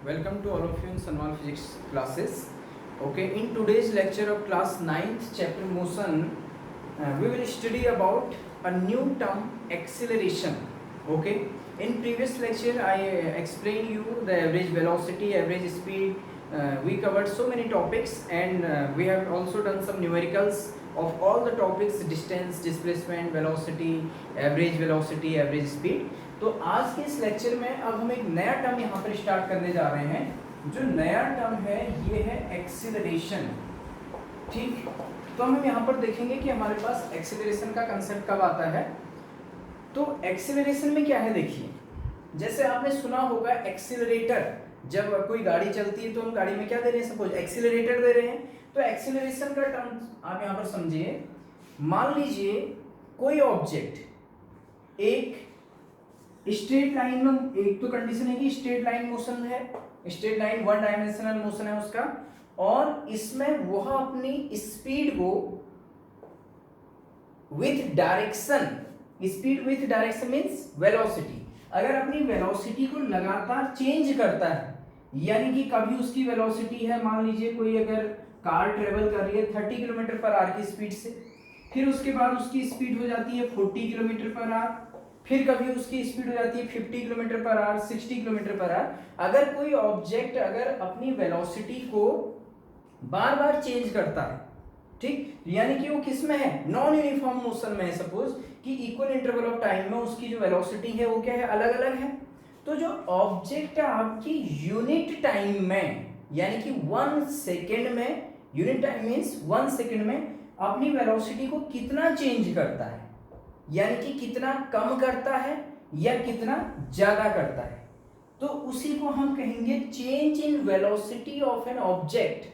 Welcome to all of you in Sanwal Physics classes. Okay, in today's lecture of class 9th chapter motion, we will study about a new term acceleration. Okay, in previous lecture I explained you the average velocity, average speed. We covered so many topics and we have also done some numericals of all the topics: distance, displacement, velocity, average speed. तो आज के इस lecture में अब हम एक नया term यहाँ पर स्टार्ट करने जा रहे हैं। जो नया टर्म है ये है एक्सीलरेशन। ठीक, तो हम यहाँ पर देखेंगे कि हमारे पास एक्सीलरेशन का कंसेप्ट कब आता है। तो एक्सीलरेशन में क्या है, देखिए, जैसे आपने सुना होगा एक्सीलरेटर, जब कोई गाड़ी चलती है तो हम गाड़ी में क्या दे रहे हैं, सपोज एक्सीलरेटर दे रहे हैं। तो एक्सीलरेशन का टर्म आप यहाँ पर समझिए। मान लीजिए कोई ऑब्जेक्ट एक स्ट्रेट लाइन में, एक तो कंडीशन है कि स्ट्रेट लाइन मोशन है, straight line one dimensional motion है उसका, और इसमें वह अपनी स्पीड को with direction, speed with direction means velocity, अगर अपनी वेलोसिटी को लगातार चेंज करता है, यानी कि कभी उसकी वेलोसिटी है, मान लीजिए कोई अगर कार ट्रेवल कर रही है 30 किलोमीटर पर आवर की स्पीड से, फिर उसके बाद उसकी स्पीड हो जाती है 40 किलोमीटर पर आवर, फिर कभी उसकी स्पीड हो जाती है 50 kilometre per hour, 60 kilometre per hour. अगर कोई ऑब्जेक्ट अगर अपनी वेलोसिटी को बार बार चेंज करता है, ठीक, यानी कि वो किस में है, नॉन यूनिफॉर्म मोशन में है, सपोज कि इक्वल इंटरवल ऑफ टाइम में उसकी जो वेलोसिटी है वो क्या है, अलग अलग है। तो जो ऑब्जेक्ट है आपकी यूनिट टाइम में, यानी कि 1 सेकेंड में, यूनिट टाइम मीन्स 1 सेकेंड में अपनी वेलोसिटी को कितना चेंज करता है, यानी कि कितना कम करता है या कितना ज्यादा करता है, तो उसी को हम कहेंगे change in velocity of an object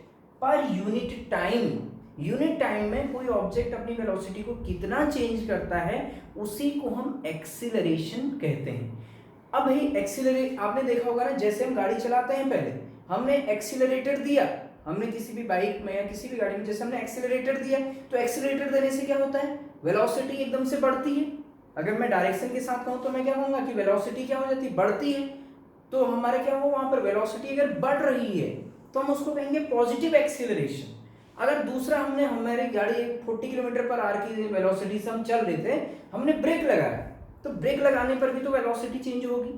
per unit time. Unit time में कोई ऑब्जेक्ट अपनी वेलोसिटी को कितना चेंज करता है, उसी को हम एक्सीलरेशन कहते हैं। अब भाई एक्सीलरेट आपने देखा होगा ना, जैसे हम गाड़ी चलाते हैं, पहले हमने एक्सीलरेटर दिया, हमने किसी भी बाइक में या किसी भी गाड़ी में जैसे हमने एक्सीलरेटर दिया, तो एक्सीलरेटर देने से क्या होता है, वेलोसिटी एकदम से बढ़ती है। अगर मैं डायरेक्शन के साथ कहूं तो मैं क्या कहूंगा कि वेलोसिटी क्या हो जाती है, बढ़ती है। तो हमारे क्या हो, वहां पर वेलोसिटी अगर बढ़ रही है तो हम उसको कहेंगे पॉजिटिव एक्सीलरेशन। अगर दूसरा हमने, हमारी गाड़ी 40 किलोमीटर पर आवर की वेलोसिटी से हम चल रहे थे, हमने ब्रेक लगाया, तो ब्रेक लगाने पर भी तो वेलोसिटी चेंज होगी।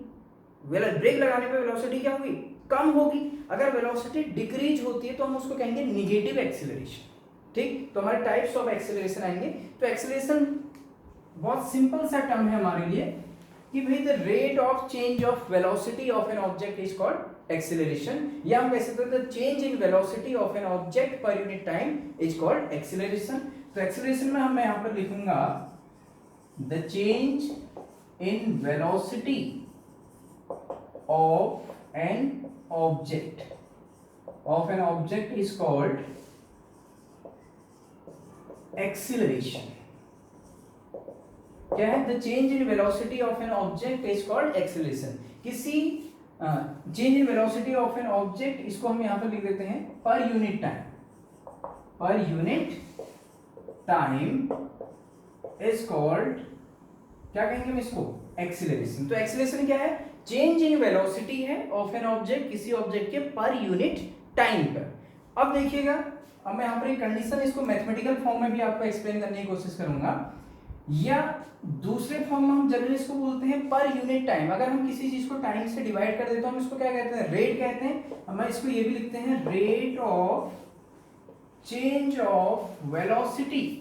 ब्रेक लगाने पर वेलोसिटी क्या होगी, कम होगी। अगर वेलोसिटी डिक्रीज होती है तो हम उसको कहेंगे निगेटिव एक्सीलरेशन। ठीक, तो हमारे टाइप्स ऑफ एक्सीलरेशन आएंगे। तो एक्सीलरेशन बहुत सिंपल सा टर्म है हमारे लिए कि भाई the rate of change of velocity of an object is called acceleration, या हम कह सकते हैं the change in velocity of an object per unit time is called acceleration. तो एक्सीलरेशन में हम यहां पर लिखूंगा the change in velocity of an object is called acceleration. क्या है, the change in velocity of an object is called acceleration. किसी change in velocity of an object, इसको हम यहां पर लिख देते हैं पर यूनिट टाइम, पर यूनिट टाइम इज कॉल्ड, क्या कहेंगे हम इसको, एक्सीलरेशन। तो एक्सीलरेशन क्या है, चेंज इन वेलोसिटी है ऑफ एन ऑब्जेक्ट, किसी ऑब्जेक्ट के पर यूनिट टाइम पर। अब देखिएगा, अब मैं यहाँ पर एक कंडीशन, इसको मैथमेटिकल फॉर्म में भी आपको एक्सप्लेन करने की कोशिश करूंगा, या दूसरे फॉर्म में हम जनरली इसको बोलते हैं पर यूनिट टाइम। अगर हम किसी चीज को टाइम से डिवाइड कर देते हैं हम इसको क्या कहते हैं, रेट कहते हैं। हम इसको ये भी लिखते हैं rate of change of velocity,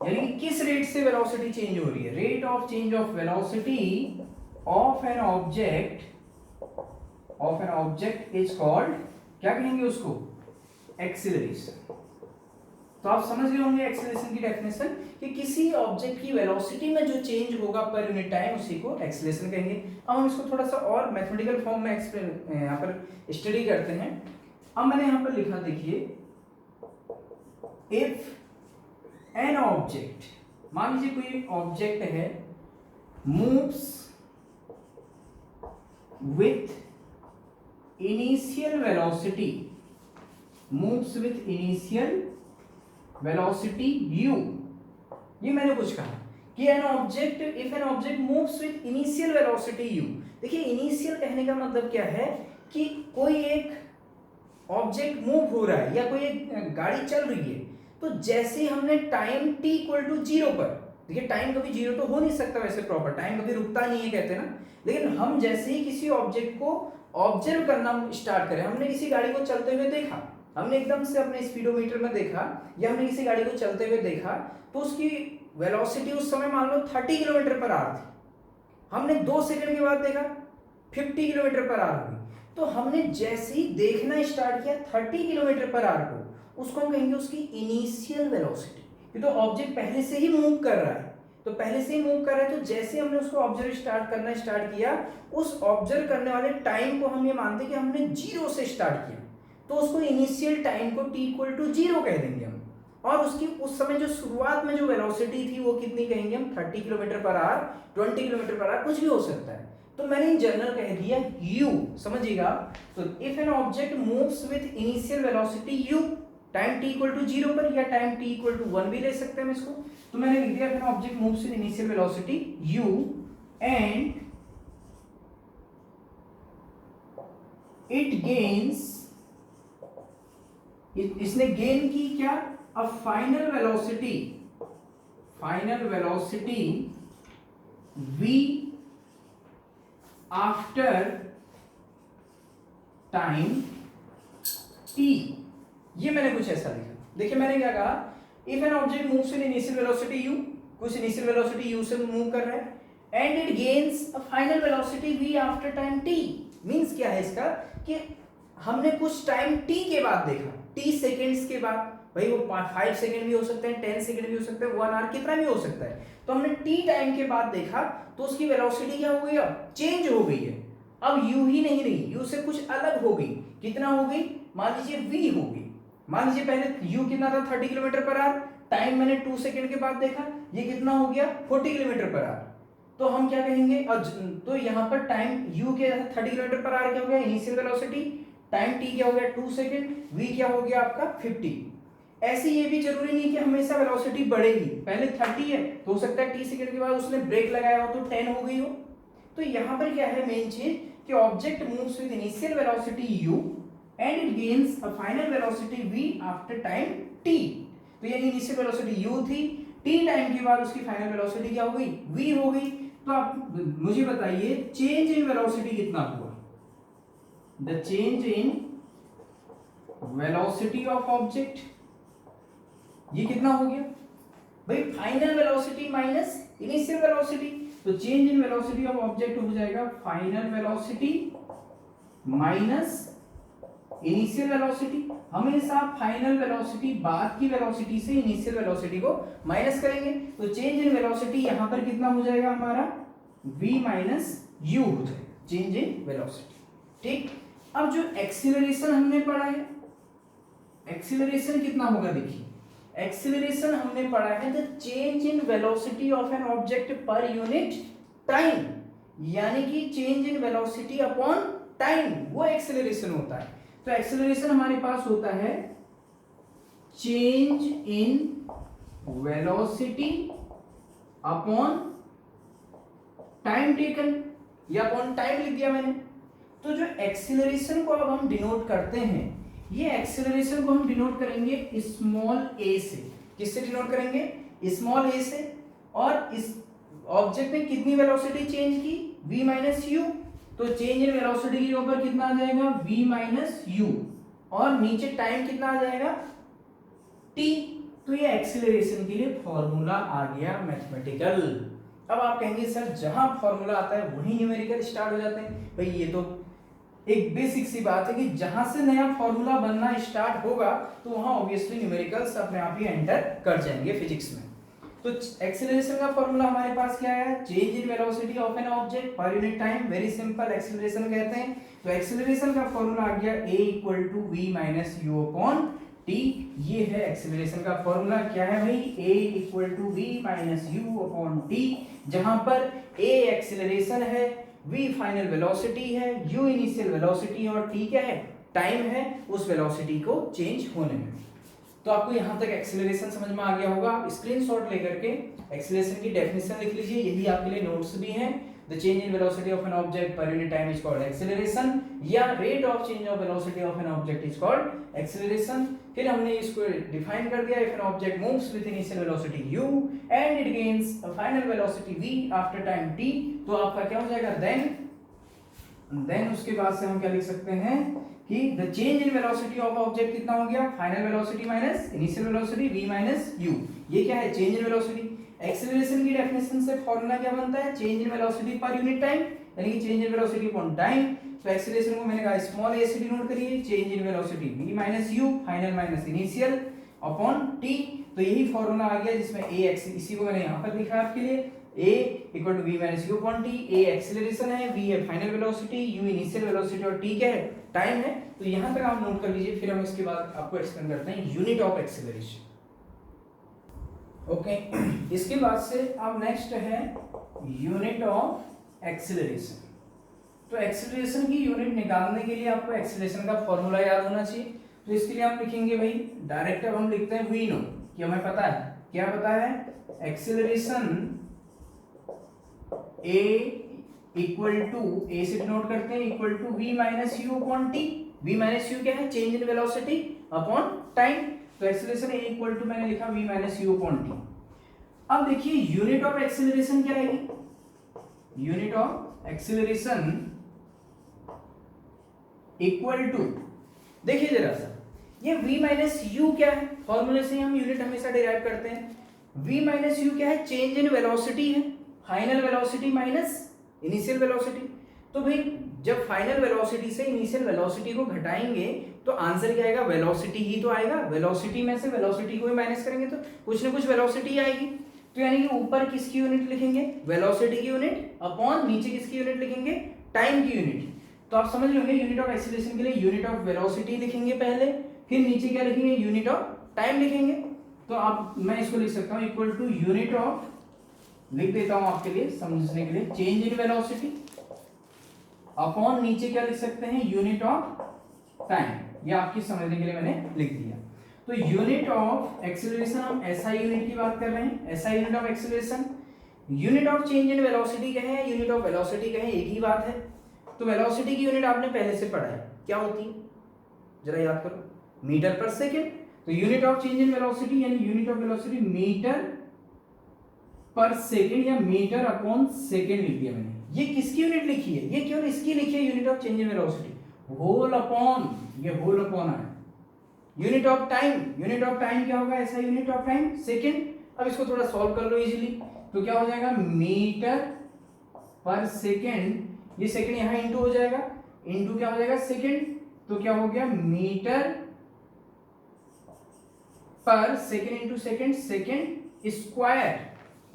यानी कि किस रेट से वेलोसिटी चेंज हो रही है, rate of change of velocity of an object is called, क्या कहेंगे उसको, एक्सीलरेशन। तो आप समझ गए होंगे एक्सीलरेशन की डेफिनेशन कि किसी ऑब्जेक्ट की वेलोसिटी में जो चेंज होगा पर यूनिट टाइम, उसी को एक्सीलरेशन कहेंगे। अब हम इसको थोड़ा सा और मैथमेटिकल फॉर्म में एक्सप्लेन यहाँ पर स्टडी करते हैं। अब मैंने यहाँ पर लिखा, देखिए, इफ एन ऑब्जेक्ट, मान लीजिए कोई ऑब्जेक्ट है, moves with initial velocity, moves with initial velocity u, ये मैंने कुछ कहा कि an object if an object moves with initial velocity u। देखिए इनिशियल कहने का मतलब क्या है कि कोई एक ऑब्जेक्ट मूव हो रहा है या कोई एक गाड़ी चल रही है, तो जैसे हमने टाइम t इक्वल टू 0 पर, देखिए टाइम कभी 0 तो हो नहीं सकता वैसे, प्रॉपर टाइम कभी रुकता नहीं है कहते ना, लेकिन हम जैसे ही किसी ऑब्जेक्ट को ऑब्जर्व करना स्टार्ट करें, हमने किसी गाड़ी को चलते हुए देखा, हमने एकदम से अपने स्पीडोमीटर में देखा या हमने किसी गाड़ी को चलते हुए देखा, तो उसकी वेलोसिटी उस समय मान लो 30 किलोमीटर पर आवर थी, हमने 2 सेकंड के बाद देखा 50 किलोमीटर पर आवर हुई, तो हमने जैसे ही देखना स्टार्ट किया 30 किलोमीटर पर आवर को, उसको हम कहेंगे उसकी इनिशियल वेलोसिटी। ये तो ऑब्जेक्ट पहले से ही मूव कर रहा है, तो पहले से ही मूव कर रहा है, तो जैसे हमने उसको ऑब्जर्व करना स्टार्ट किया, उस ऑब्जर्व करने वाले टाइम को हम ये मानते हैं कि हमने 0 से स्टार्ट किया, तो उसको इनिशियल टाइम को t इक्वल टू 0 कह देंगे हम, और उसकी उस समय जो शुरुआत में जो वेलोसिटी थी वो कितनी कहेंगे हम, 30 kilometre per hour, 20 kilometre per hour, कुछ भी हो सकता है, तो मैंने इन जनरल कह दिया u, समझिएगा। तो if an object moves with initial velocity u time t equal to 0 पर, या टाइम t इक्वल टू 1 भी ले सकते हैं हम इसको, तो मैंने लिख दिया N object moves with initial velocity u and it gains, इसने गेन की क्या, अ final velocity v after time t। ये मैंने कुछ ऐसा लिखा, देखिए मैंने क्या कहा, if an object moves in initial velocity u, कुछ इनिशियल वेलोसिटी u से मूव कर रहा है, and it gains a final velocity v after time t। Means क्या है इसका, कि हमने कुछ टाइम t के बाद देखा, t सेकंड्स के बाद, भाई वो 5 सेकंड भी हो सकते हैं, 10 सेकंड भी हो सकते हैं, 1 आवर, कितना भी हो सकता है, तो हमने t टाइम के बाद देखा, तो उसकी वेलोसिटी क्या हो गई, अब चेंज हो गई है, अब u ही नहीं रही, u से कुछ अलग हो गई, कितना हो गई, मान लीजिए v हो गई, मान लीजिए पहले u कितना था 30 किलोमीटर पर आवर, टाइम मैंने 2 सेकंड के बाद देखा, ये कितना हो गया 40 किलोमीटर पर आवर, तो हम क्या कहेंगे, तो यहाँ पर टाइम u के 30 किलोमीटर पर आवर क्या हो गया, इनिशियल वेलोसिटी, टाइम t क्या हो गया 2 सेकंड, v क्या हो गया आपका 50। ऐसे ये भी जरूरी नहीं कि हमेशा वेलोसिटी बढ़ेगी, पहले 30 है तो हो सकता है t सेकंड के बाद उसने ब्रेक लगाया हो तो 10 हो गई हो। तो यहाँ पर क्या है मेन चीज, कि object moves with initial velocity u and it gains a final velocity v after time t। तो यानी इनिशियल वेलोसिटी u थी, t टाइम के बाद उसकी फाइनल वेलोसिटी क्या हो गई, v हो गई। तो आप मुझे बताइए चेंज इन वेलोसिटी कितना हुआ, the change in velocity of object, ये कितना हो गया भाई, final velocity minus initial velocity, तो change in velocity of object हो जाएगा final velocity minus initial velocity. हमेशा फाइनल वेलोसिटी बाद की वेलोसिटी से इनिशियल वेलोसिटी को माइनस करेंगे, तो चेंज इन वेलोसिटी यहां पर कितना हो जाएगा हमारा, v माइनस u हो जाएगा चेंज इन वेलोसिटी। ठीक, अब जो एक्सीलरेशन हमने पढ़ा है, एक्सीलरेशन कितना होगा, देखिए एक्सीलरेशन हमने पढ़ा है the change in velocity of an object per unit time, यानी कि change in velocity upon time, वो एक्सीलरेशन होता है। तो एक्सीलरेशन हमारे पास होता है change in velocity upon time taken, या अपॉन टाइम लिख दिया मैंने। तो जो एक्सीलरेशन को अब हम डिनोट करते हैं, ये एक्सीलरेशन को हम डिनोट करेंगे स्मॉल a से, किससे डिनोट करेंगे, स्मॉल a से, और इस ऑब्जेक्ट ने कितनी वेलोसिटी चेंज की, v माइनस u, तो चेंज इन वेलोसिटी के ऊपर कितना आ जाएगा, v माइनस u, और नीचे टाइम कितना आ जाएगा t। तो ये एक्सीलरेशन के लिए फॉर्मूला आ गया मैथमेटिकल। अब आप कहेंगे सर जहां फॉर्मूला आता है वहीं न्यूमेरिकल स्टार्ट हो जाते हैं, भाई ये तो एक बेसिक सी बात है कि जहां से नया फॉर्मूला बनना स्टार्ट होगा तो वहां ऑब्वियसली न्यूमेरिकल्स अपने आप ही एंटर कर जाएंगे फिजिक्स में। तो एक्सीलरेशन का फॉर्मूला हमारे पास क्या है, change in velocity of an object per unit time, very simple acceleration कहते हैं। तो एक्सीलरेशन का फॉर्मूला आ गया a equal to v minus u upon t। ये है एक्सीलरेशन का फॉर्मूला, क्या है भाई, a equal to v minus u upon t, जहां पर a एक्सीलरेशन है, v फाइनल वेलोसिटी है, u इनिशियल वेलोसिटी है, और t क्या है, टाइम है उस वेलोसिटी को चेंज होने में। तो आपको यहाँ तक एक्सेलरेशन समझ में आ गया होगा। आप स्क्रीनशॉट लेकर के एक्सेलरेशन की डेफिनेशन लिख लीजिए, यही आपके लिए नोट्स भी हैं। The change in velocity of an object per unit time is called acceleration, या rate of change of velocity of an object is called acceleration. फिर हमने इसको डिफाइन कर दिया, if an object moves with initial velocity u and it gains a final velocity v after time t, तो आपका क्या हो जाएगा देन उसके बाद से हम क्या लिख सकते हैं कि the change in velocity of object कितना हो गया, final velocity minus initial velocity v minus u। ये क्या है, चेंज इन वेलोसिटी। एक्सेलरेशन की डेफिनेशन से फॉर्मूला क्या बनता है, चेंज इन वेलोसिटी पर यूनिट टाइम, यानी कि change in velocity upon time. तो एक्सेलरेशन को मैंने कहा स्मॉल a से डिनोट करिए, change in velocity v minus u final minus initial upon t। तो यही फॉर्मूला आ गया जिसमें a इसी को मैंने यहाँ पर लिखा है आपके लिए, a equal to v minus u upon t। a acceleration है, v है final velocity, u initial velocity और t क्या है, टाइम है। तो यहाँ तक आप नोट कर लीजिए, फिर हम इसके बाद आपको एक्सप्लेन करते हैं यूनिट ऑफ एक्सेलरेशन। ओके इसके बाद से अब नेक्स्ट है यूनिट ऑफ एक्सेलरेशन। तो एक्सेलरेशन की यूनिट निकालने के लिए आपको एक्सेलरेशन का फॉर्मूला याद होना चाहिए। तो इसके लिए हम लिखेंगे भाई डायरेक्ट, अब हम लिखते हैं वी नो, कि हमें पता है, क्या पता है, acceleration a equal to, a से डिनोट करते हैं equal to v minus u upon t। v minus u क्या है, change in velocity upon time. तो एक्सेलरेशन a इक्वल टू मैंने लिखा v minus u upon t। अब देखिए यूनिट ऑफ एक्सेलरेशन क्या आएगी, unit of acceleration equal to, देखिए जरा सा, ये v माइनस u क्या है, फॉर्मूले से हम यूनिट हमेशा डिराइव करते हैं। v माइनस u क्या है, चेंज इन वेलोसिटी है, final velocity minus initial velocity. तो भाई जब फाइनल वेलोसिटी से इनिशियल वेलोसिटी को घटाएंगे तो आंसर क्या आएगा, वेलोसिटी ही तो आएगा। वेलोसिटी में से वेलोसिटी को ही माइनस करेंगे तो कुछ ना कुछ वेलोसिटी आएगी। तो यानी कि ऊपर किसकी यूनिट लिखेंगे, वेलोसिटी की यूनिट, अपॉन नीचे किसकी यूनिट लिखेंगे, टाइम की यूनिट। तो आप समझ लोगे यूनिट ऑफ एक्सेलरेशन के लिए यूनिट ऑफ वेलोसिटी लिखेंगे पहले, फिर नीचे क्या लिखेंगे, यूनिट ऑफ टाइम लिखेंगे। तो आप, मैं इसको लिख सकता हूँ इक्वल टू यूनिट ऑफ, लिख देता हूं आपके लिए समझने के लिए, चेंज इन वेलोसिटी अपॉन नीचे क्या लिख सकते हैं, यूनिट ऑफ टाइम। ये आपकी समझने के लिए मैंने लिख दिया। तो यूनिट ऑफ एक्सेलरेशन, हम एसआई यूनिट की बात कर रहे हैं, SI unit of acceleration. Unit of change in velocity कहें, यूनिट ऑफ वेलोसिटी कहें, एक ही बात है। तो वेलोसिटी की यूनिट आपने पहले से पढ़ा है, क्या होती है जरा याद करो, मीटर पर सेकेंड। तो unit of change in velocity यानी यूनिट ऑफ वेलोसिटी मीटर पर सेकेंड या मीटर अपॉन सेकेंड लिख दिया मैंने। ये किसकी यूनिट लिखी है, ये केवल इसकी लिखी है, unit of change in velocity, whole upon, ये होल अपॉन है। Unit of time, unit of time क्या होगा, ऐसा यूनिट ऑफ टाइम सेकेंड। अब इसको थोड़ा सॉल्व कर लो इजीली, तो क्या हो जाएगा, मीटर पर सेकेंड, ये सेकेंड यहाँ इंटू हो जाएगा, इंटू क्या हो जाएगा सेकेंड, तो क्या हो गया मीटर पर second into second, second square.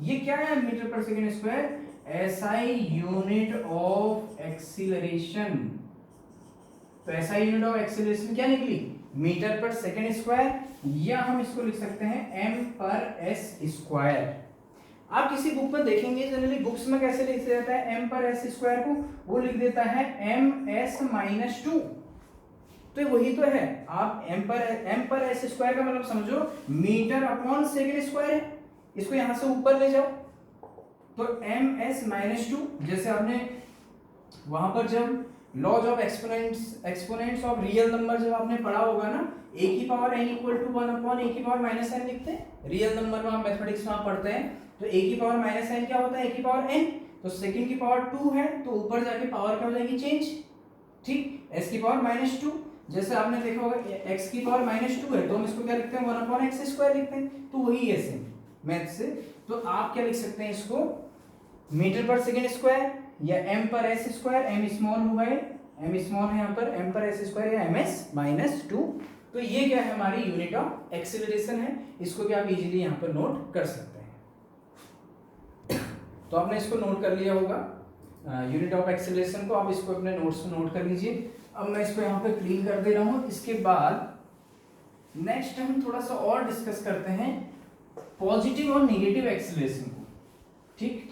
ये क्या है, मीटर पर second square, SI unit of acceleration. तो एसआई यूनिट ऑफ एक्सीलरेशन क्या निकली, मीटर पर सेकेंड स्क्वायर, या हम इसको लिख सकते हैं एम पर एस स्क्वायर। आप किसी बुक में देखेंगे जनरली बुक्स में कैसे लिखा जाता है एम पर एस स्क्वायर को, वो लिख देता है एम एस माइनस 2। तो वही तो है, आप एम पर एस स्क्वायर का मतलब समझो मीटर अपॉन सेकेंड स्क्वायर है, इसको यहां से ऊपर ले जाओ तो एम एस माइनस 2। जैसे आपने वहां पर जब laws of exponents of real number जब आपने पढ़ा होगा ना, a की power n equal to 1 upon a की पावर माइनस n लिखते हैं। रियल नंबर में आप मैथमेटिक्स में आप पढ़ते हैं तो a की पावर माइनस n क्या होता है, a की पावर n, तो सेकंड की पावर 2 है तो ऊपर जाके पावर क्या हो जाएगी, चेंज, ठीक। s की पावर माइनस 2, जैसे आपने देखा होगा x की पावर माइनस 2 है तो हम इसको क्या लिखते हैं, 1 अपॉन x स्क्वायर लिखते हैं। तो वही है सेम मैथ से। तो आप क्या लिख सकते हैं इसको, मीटर पर सेकेंड स्क्वायर या m पर s स्क्वायर, m स्मॉल हुआ है, m स्मॉल है यहाँ पर, m पर s स्क्वायर या ms माइनस 2। तो ये क्या है, हमारी यूनिट ऑफ एक्सेलरेशन है। इसको भी आप इजीली यहाँ पर नोट कर सकते हैं। तो आपने इसको नोट कर लिया होगा यूनिट ऑफ एक्सेलरेशन को, आप इसको अपने नोट्स में नोट कर लीजिए। अब मैं इसको यहाँ पे क्लीन कर दे रहा हूँ। इसके बाद नेक्स्ट हम थोड़ा सा और डिस्कस करते हैं पॉजिटिव और नेगेटिव एक्सेलरेशन को, ठीक।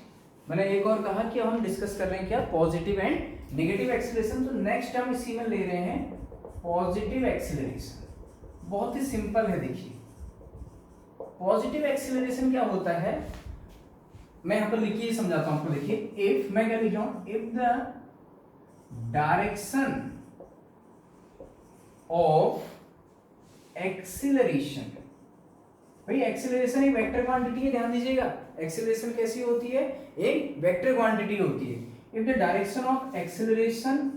मैंने एक और कहा कि हम डिस्कस कर रहे हैं क्या, पॉजिटिव एंड नेगेटिव एक्सेलरेशन। तो नेक्स्ट हम इसी में ले रहे हैं पॉजिटिव एक्सेलरेशन। बहुत ही सिंपल है, देखिए पॉजिटिव एक्सीलरेशन क्या होता है, मैं यहां पर लिखिए समझाता हूं आपको। देखिए इफ, मैं क्या लिख रहा हूं, if the direction of acceleration, भाई एक्सीलरेशन एक वेक्टर क्वांटिटी है, ध्यान दीजिएगा। एक्सीलरेशन कैसी होती है, एक वेक्टर क्वांटिटी होती है। If the direction of acceleration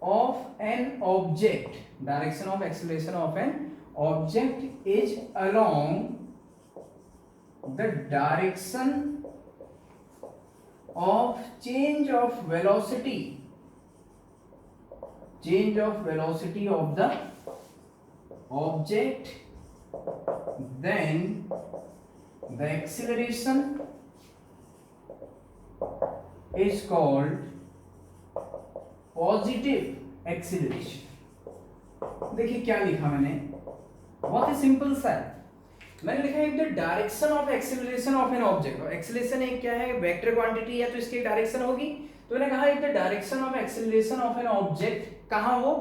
of an object, direction of acceleration of an object is along the direction of change of velocity of the object, then the acceleration is called positive acceleration. देखिए क्या लिखा मैंने, बहुत ही simple सा है। मैंने लिखा है the direction of acceleration of an object. Acceleration एक क्या है, वेक्टर क्वांटिटी है, तो इसकी डायरेक्शन होगी। तो मैंने कहा the direction of acceleration of an object कहां हो,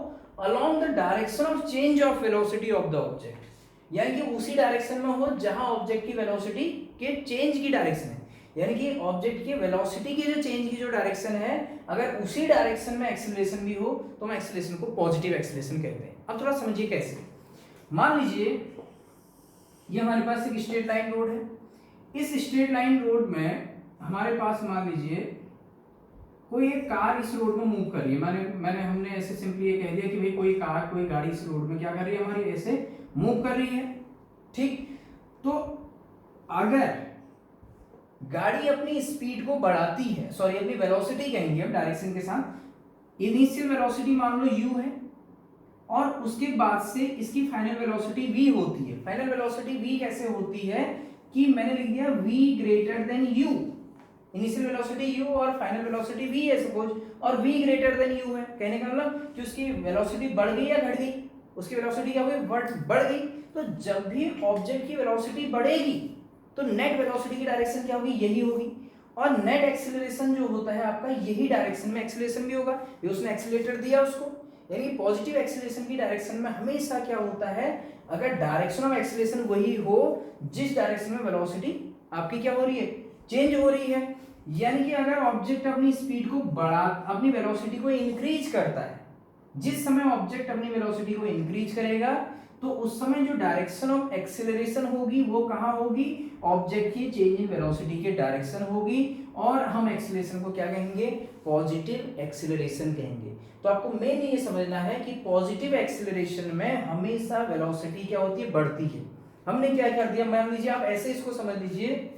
along the direction of change of velocity of the object, यानी कि उसी डायरेक्शन में हो जहां ऑब्जेक्ट की वेलोसिटी के चेंज की डायरेक्शन है। यानी कि ऑब्जेक्ट की वेलोसिटी की जो चेंज की जो डायरेक्शन है, अगर उसी डायरेक्शन में एक्सीलरेशन भी हो तो हम एक्सीलरेशन को पॉजिटिव एक्सीलरेशन कहते हैं। अब थोड़ा समझिए कैसे। मान लीजिए ये हमारे पास एक स्ट्रेट लाइन रोड है। इस स्ट्रेट लाइन रोड में हमारे पास मान लीजिए कोई एक कार इस रोड में मूव कर रही है। हमने ऐसे सिंपली ये कह दिया कि भाई कोई कार, कोई गाड़ी इस रोड में क्या कर रही है, हमारी ऐसे मूव कर रही है। ठीक, तो अगर गाड़ी अपनी स्पीड को बढ़ाती है, सॉरी अपनी वेलोसिटी कहेंगे हम डायरेक्शन के साथ, इनिशियल वेलोसिटी मान लो u है, और उसके बाद से इसकी फाइनल वेलोसिटी v होती है। फाइनल वेलोसिटी v कैसे होती है कि मैंने लिख दिया v greater than u, initial velocity u और फाइनल वेलोसिटी v है सपोज, और v ग्रेटर देन u है। कहने का मतलब कि उसकी वेलोसिटी बढ़ गई या घट गई, उसकी वेलोसिटी क्या हुई, बढ़ गई। तो जब भी ऑब्जेक्ट की वेलोसिटी बढ़ेगी तो नेट वेलोसिटी की डायरेक्शन क्या होगी, यही होगी। और नेट एक्सीलरेशन जो होता है आपका, यही डायरेक्शन में एक्सीलरेशन भी होगा। ये उसने एक्सीलरेटर दिया उसको, यानी पॉजिटिव एक्सीलरेशन की डायरेक्शन में हमेशा क्या होता है, अगर डायरेक्शन ऑफ एक्सीलरेशन वही हो जिस डायरेक्शन में वेलोसिटी आपकी क्या हो रही है, चेंज हो रही है। यानी कि अगर ऑब्जेक्ट अपनी स्पीड को अपनी वेलोसिटी को इंक्रीज करता है, जिस समय ऑब्जेक्ट अपनी वेलोसिटी को इंक्रीज करेगा तो उस समय जो डायरेक्शन ऑफ एक्सीलरेशन होगी वो कहां होगी, ऑब्जेक्ट की चेंज इन वेलोसिटी के डायरेक्शन होगी, और हम एक्सीलरेशन को क्या कहेंगे, पॉजिटिव एक्सीलरेशन कहेंगे। तो आपको मेन ये समझना है कि पॉजिटिव एक्सीलरेशन में हमेशा वेलोसिटी क्या होती है, बढ़ती है। हमने क्या कर दिया, मान लीजिए आप ऐसे इसको समझ लीजिए,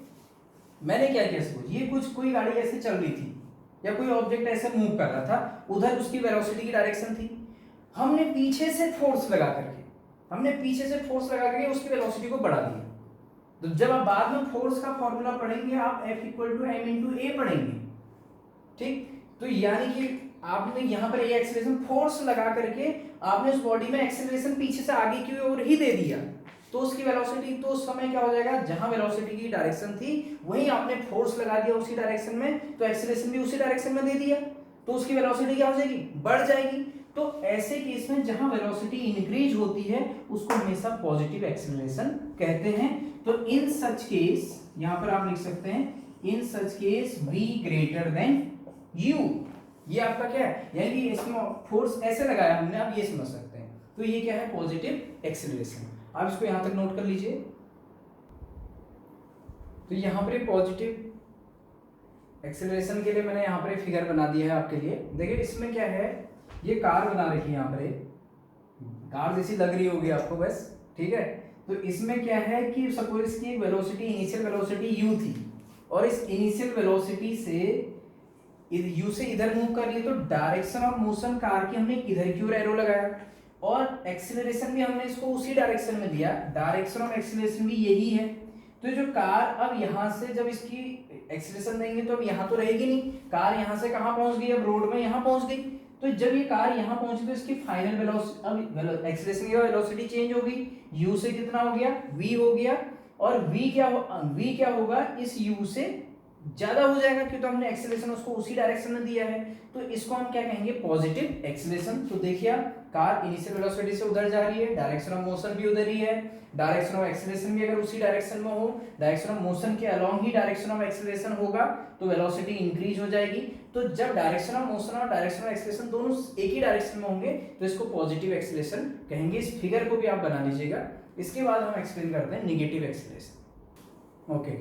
मैंने क्या किया, सपोज ये कोई गाड़ी ऐसे चल रही थी या कोई ऑब्जेक्ट ऐसे मूव कर रहा था, उधर उसकी वेलोसिटी की डायरेक्शन थी। हमने पीछे से फोर्स लगा करके उसकी वेलोसिटी को बढ़ा दिया। तो जब आप बाद में फोर्स का फॉर्मूला पढ़ेंगे, आप F = m × a पढ़ेंगे। ठीक, तो यानी कि आपने यहाँ पर ये एक्सीलरेशन फोर्स लगा करके आपने उस बॉडी में एक्सीलरेशन पीछे से आगे की ओर ही दे दिया, तो उसकी वेलोसिटी, तो उस समय क्या हो जाएगा, जहां वेलोसिटी की डायरेक्शन थी वहीं आपने फोर्स लगा दिया उसी डायरेक्शन में, तो एक्सीलरेशन भी उसी डायरेक्शन में दे दिया, तो उसकी वेलोसिटी क्या हो जाएगी, बढ़ जाएगी। तो ऐसे केस में जहां वेलोसिटी इंक्रीज होती है उसको हमेशा पॉजिटिव एक्सीलरेशन कहते हैं। तो इन सच केस, यहां पर आप लिख सकते हैं, in such case v greater than u, ये आपका क्या है, यानी कि इसमें फोर्स ऐसे लगाया हमने, आप ये समझ सकते हैं। तो ये क्या है, पॉजिटिव एक्सीलरेशन। आप इसको यहां तक नोट कर लीजिए। तो यहां पर पॉजिटिव एक्सीलरेशन के लिए मैंने यहां पर फिगर बना दिया है आपके लिए। देखिए इसमें क्या है, ये कार बना रखी है, यहाँ पर कार जैसी लग रही होगी आपको बस, ठीक है। तो इसमें क्या है कि सपोज इसकी वेलोसिटी, इनिशियल वेलोसिटी u थी, और इस इनिशियल वेलोसिटी से u से इधर मूव कर रही है, तो डायरेक्शन ऑफ मोशन कार की हमने इधर की ओर एरो लगाया, और एक्सीलरेशन भी हमने इसको उसी डायरेक्शन में दिया, डायरेक्शन ऑफ एक्सीलरेशन भी यही है। तो जो कार अब यहाँ से जब इसकी एक्सीलरेशन देंगे तो अब यहाँ तो रहेगी नहीं, कार यहाँ से कहाँ पहुंच गई, अब रोड में यहाँ पहुंच गई। तो जब ये कार यहाँ पहुंची तो इसकी फाइनल वेलोसिटी, अब एक्सीलरेशन की वेलोसिटी चेंज होगी, u से कितना हो गया, v हो गया, और v क्या होगा, इस u से ज्यादा हो जाएगा क्योंकि तो हमने एक्सेलरेशन उसको उसी डायरेक्शन में दिया है, तो इसको हम क्या कहेंगे, पॉजिटिव एक्सेलरेशन। तो देखिए कार इनिशियल वेलोसिटी से उधर जा रही है, डायरेक्शन ऑफ मोशन भी उधर ही है, डायरेक्शन ऑफ एक्सेलरेशन भी अगर उसी डायरेक्शन में हो, डायरेक्शन ऑफ मोशन के along he direction of acceleration होगा तो वेलोसिटी इंक्रीज हो जाएगी। तो जब डायरेक्शन ऑफ मोशन और डायरेक्शन ऑफ एक्सेलरेशन दोनों एक ही डायरेक्शन में होंगे तो इसको पॉजिटिव एक्सेलरेशन कहेंगे। इस फिगर को भी आप बना लीजिएगा। इसके बाद हम एक्सप्लेन करते हैं नेगेटिव एक्सेलरेशन। ओके,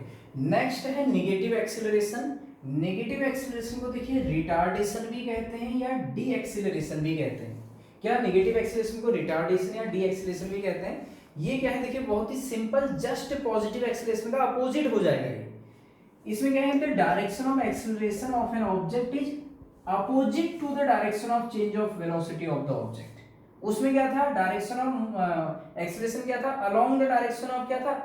नेक्स्ट है नेगेटिव एक्सेलरेशन। नेगेटिव एक्सेलरेशन को देखिए रिटार्डेशन भी कहते हैं या डी एक्सेलरेशन भी कहते हैं। क्या नेगेटिव एक्सेलरेशन को रिटार्डेशन या डी एक्सेलरेशन भी कहते हैं? ये क्या है, देखिए बहुत ही सिंपल, जस्ट पॉजिटिव एक्सेलरेशन का अपोजिट हो जाएगा ये। इसमें क्या है, the direction of acceleration of an object is opposite to the direction of change of velocity of the object. उसमें क्या था, डायरेक्शन ऑफ एक्सेलरेशन क्या था, अलोंग द डायरेक्शन ऑफ क्या था,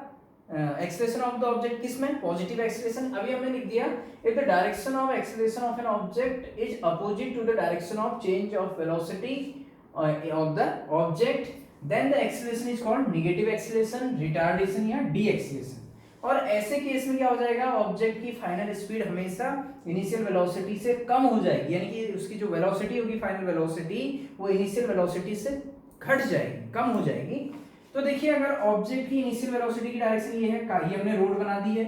एक्सेलरेशन ऑफ द ऑब्जेक्ट, किसमें, पॉजिटिव एक्सेलरेशन। अभी हमने लिख दिया if the direction of acceleration of an object is opposite to the direction of change of velocity of the object then the acceleration is called negative acceleration, retardation या deceleration. और ऐसे case में क्या हो जाएगा, object की final speed हमेशा initial velocity से कम हो जाएगी, यानी कि उसकी जो वेलोसिटी होगी, फाइनल वेलोसिटी, वो इनिशियल वेलोसिटी से घट जाएगी, कम हो जाएगी। तो देखिए अगर ऑब्जेक्ट की इनिशियल वेलोसिटी की डायरेक्शन ये है, ये हमने रोड बना दी है,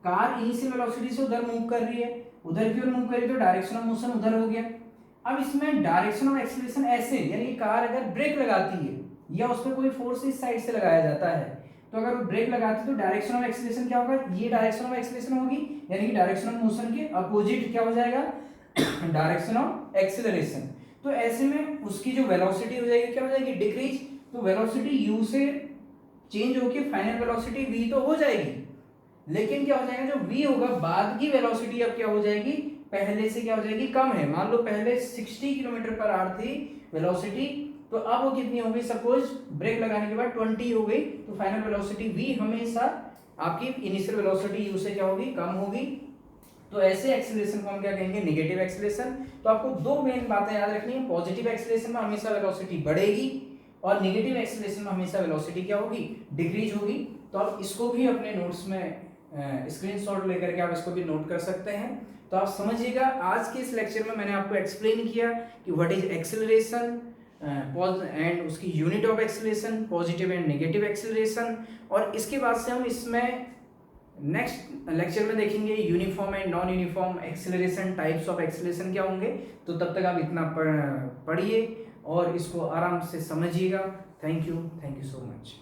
कार इनिशियल वेलोसिटी से उधर मूव कर रही है, उधर की ओर मूव कर रही है, तो डायरेक्शन ऑफ मोशन उधर हो गया। अब इसमें डायरेक्शन ऑफ एक्सेलरेशन ऐसे, यानी कि कार अगर ब्रेक लगाती है या उस पर कोई फोर्स इस साइड से लगाया जाता है, तो अगर वो ब्रेक लगाती है तो डायरेक्शन ऑफ एक्सेलरेशन क्या होगा, ये डायरेक्शन ऑफ एक्सेलरेशन होगी, यानी कि डायरेक्शन ऑफ मोशन के अपोजिट क्या हो जाएगा, डायरेक्शन ऑफ एक्सेलरेशन। तो ऐसे में उसकी जो वेलोसिटी हो जाएगी क्या हो जाएगी, डिक्रीज। तो वेलोसिटी u से चेंज होके फाइनल वेलोसिटी v तो हो जाएगी, लेकिन क्या हो जाएगा, जो v होगा बाद की वेलोसिटी अब क्या हो जाएगी, पहले से क्या हो जाएगी, कम है। मान लो पहले 60 किलोमीटर पर आवर थी वेलोसिटी, तो अब वो कितनी हो गई, सपोज ब्रेक लगाने के बाद 20 हो गई, तो फाइनल वेलोसिटी v हमेशा आपकी इनिशियल वेलोसिटी u से क्या होगी, कम होगी। तो ऐसे एक्सेलरेशन को हम क्या कहेंगे, नेगेटिव एक्सेलरेशन। तो आपको दो मेन बातें याद रखनी है, पॉजिटिव एक्सेलरेशन में हमेशा वेलोसिटी बढ़ेगी और नेगेटिव एक्सेलरेशन में हमेशा वेलोसिटी क्या होगी, डिक्रीज होगी। तो आप इसको भी अपने नोट्स में स्क्रीनशॉट लेकर के आप इसको भी नोट कर सकते हैं। तो आप समझिएगा आज के इस लेक्चर में मैंने आपको एक्सप्लेन किया कि व्हाट इज एक्सेलरेशन एंड उसकी unit of acceleration, positive and negative acceleration. और इसके बाद से हम इसमें नेक्स्ट लेक्चर में देखेंगे uniform and non uniform acceleration, types of acceleration क्या होंगे। तो तब तक आप इतना पढ़िए और इसको आराम से समझिएगा। Thank you so much.